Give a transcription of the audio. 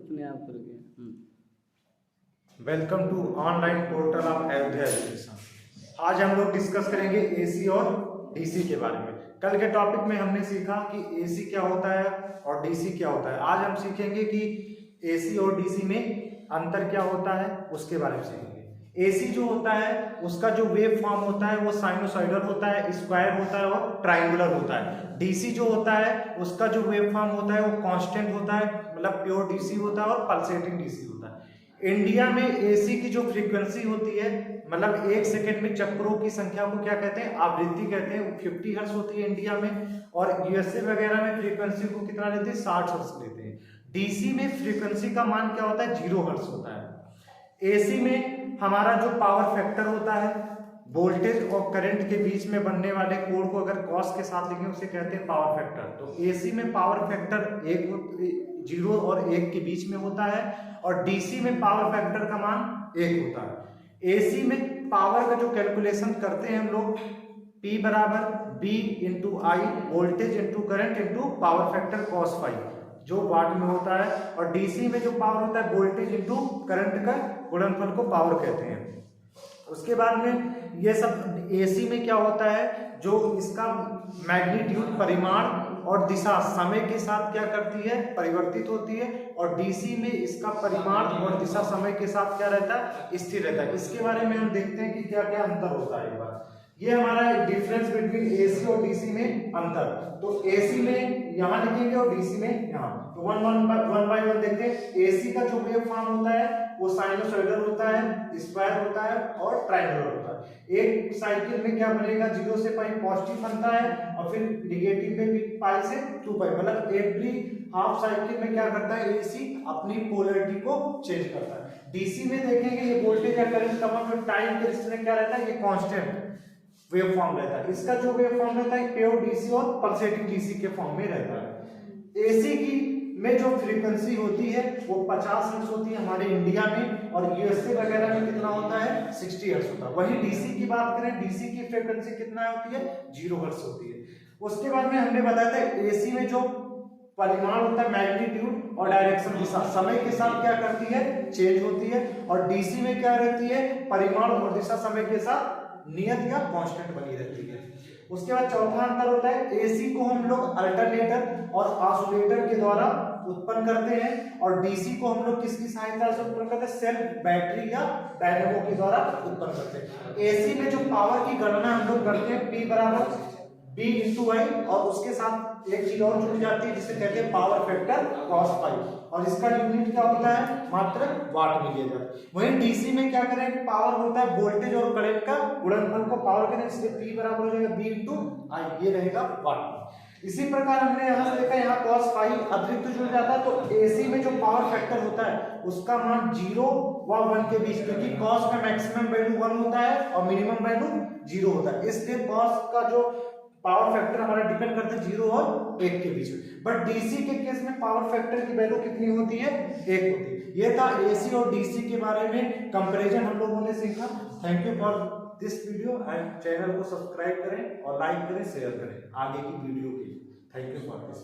अपने आप कर गया। Welcome to online portal of Ayodhya education. आज हम लोग डिस्कस करेंगे एसी और डीसी के बारे में। कल के टॉपिक में हमने सीखा कि एसी क्या होता है और डीसी क्या होता है। आज हम सीखेंगे कि एसी और डीसी में अंतर क्या होता है, उसके बारे में सीखेंगे। एसी जो होता है उसका जो वेव फॉर्म होता है वो साइनोसॉइडल होता है, स्क्वायर होता है और ट्रायंगुलर होता है। डीसी जो होता है उसका जो वेव फॉर्म होता है वो कांस्टेंट होता है, मतलब प्योर डीसी होता है और पल्सेटिंग डीसी होता है। इंडिया में एसी की जो फ्रीक्वेंसी होती है, मतलब एक सेकेंड में चक्रों की संख्या को क्या कहते हैं, आवृत्ति कहते हैं, 50 हर्ट्ज होती है इंडिया में। और यूएसए वगैरह में फ्रीक्वेंसी को कितना लेते हैं, 60 हर्ट्ज लेते हैं। डीसी में फ्रीक्वेंसी का मान क्या होता है, 0 हर्ट्ज होता है। एसी में हमारा जो पावर फैक्टर होता है, वोल्टेज और करंट के बीच में बनने वाले कोण को अगर कॉस के साथ लिखें उसे कहते हैं पावर फैक्टर। तो एसी में पावर फैक्टर 0 और 1 के बीच में होता है और डीसी में पावर फैक्टर का मान 1 होता है। एसी में पावर का जो कैलकुलेशन करते हैं हम लोग, P बराबर B into I, voltage into current into power factor cos phi, जो वाट में होता है। और डीसी में जो पावर होता है वोल्टेज इंटू करंट का गुणनफल को पावर कहते हैं। उसके बाद में ये सब एसी में क्या होता है, जो इसका मैग्नीट्यूड परिमाण और दिशा समय के साथ क्या करती है, परिवर्तित होती है। और डीसी में इसका परिमाण और दिशा समय के साथ क्या रहता है, स्थिर रहता है। इसके बारे में हम देखते हैं कि क्या क्या अंतर होता है। एक बार ये हमारा डिफरेंस बिटवीन एसी और डीसी में अंतर। तो एसी में यहाँ लिखेंगे और डीसी में यहाँ। तो वन बाय वन देखते हैं। एसी का जो वेव फॉर्म होता है वो साइनोसॉइडल होता है, स्क्वायर होता है और ट्रायंगुलर होता है। एक साइकिल में क्या बनेगा, 0 से पाई पॉजिटिव बनता है और फिर निगेटिव में भी पाई से 2 पाई, मतलब एवरी हाफ साइकिल में क्या करता है, एसी अपनी पोलैरिटी को चेंज करता है। डीसी में देखेंगे ये वोल्टेज या करंट का मान टाइम के रिश्ते में क्या रहता है, ये कांस्टेंट वेव फॉर्म रहता है। इसका जो वेव फॉर्म रहता है प्योर डीसी और पल्सेटिंग डीसी के फॉर्म में रहता है। एसी की में जो फ्रीक्वेंसी होती है वो 50 हर्ट्ज होती है हमारे इंडिया में, और यूएसए वगैरह में कितना होता है, 60 हर्ट्ज होता है। वही डीसी की बात करें, डीसी की फ्रीक्वेंसी कितना होती है, 0 हर्ट्ज होती है। उसके बाद में हमने बताया था एसी में जो परिमाण होता है मैग्नीट्यूड और डायरेक्शन दिशा समय के साथ क्या करती है, चेंज होती है। और डीसी में क्या रहती है, परिमाण और दिशा समय के साथ नियत या कांस्टेंट बनी रहती है। उसके बाद चौथा अंतर होता है, एसी को हम लोग अल्टरनेटर और ऑसिलेटर के द्वारा उत्पन्न करते हैं और डीसी को हम लोग किसकी सहायता से उत्पन्न करते हैं, सेल्फ बैटरी या डायनेमो के द्वारा उत्पन्न करते हैं। एसी में जो पावर की गणना हम लोग करते हैं, P बराबर B इंटू आई, और उसके साथ एक चीज और जुड़ जाती है जिसे कहते हैं पावर फैक्टर cos फाई, और इसका यूनिट क्या होता है, मात्र वाट में लिया जाता है। वहीं डीसी में क्या करें, पावर होता है वोल्टेज और करंट का गुणनफल को पावर करें, इसलिए P बराबर हो जाएगा B इंटू आई, ये रहेगा वाट। इसी प्रकार हमने यहाँ से देखा, यहाँ cos फाई अतिरिक्त जुड़ जाता है। तो एसी में जो पावर फैक्टर होता है उसका मान 0 व 1 के बीच, क्योंकि cos का मैक्सिमम वैल्यू 1 होता है और मिनिमम वैल्यू 0 होता है, इसलिए cos का जो पावर फैक्टर हमारा डिपेंड करता है 0 और 1 के बीच में। बट डीसी के केस में पावर फैक्टर की वैल्यू कितनी होती है, 1 होती है। ये था एसी और डीसी के बारे में कंपैरिजन हम लोगों ने सीखा। Thank you for this video and channel को सब्सक्राइब करें और लाइक करें, शेयर करें आगे की वीडियो के लिए। Thank you for this.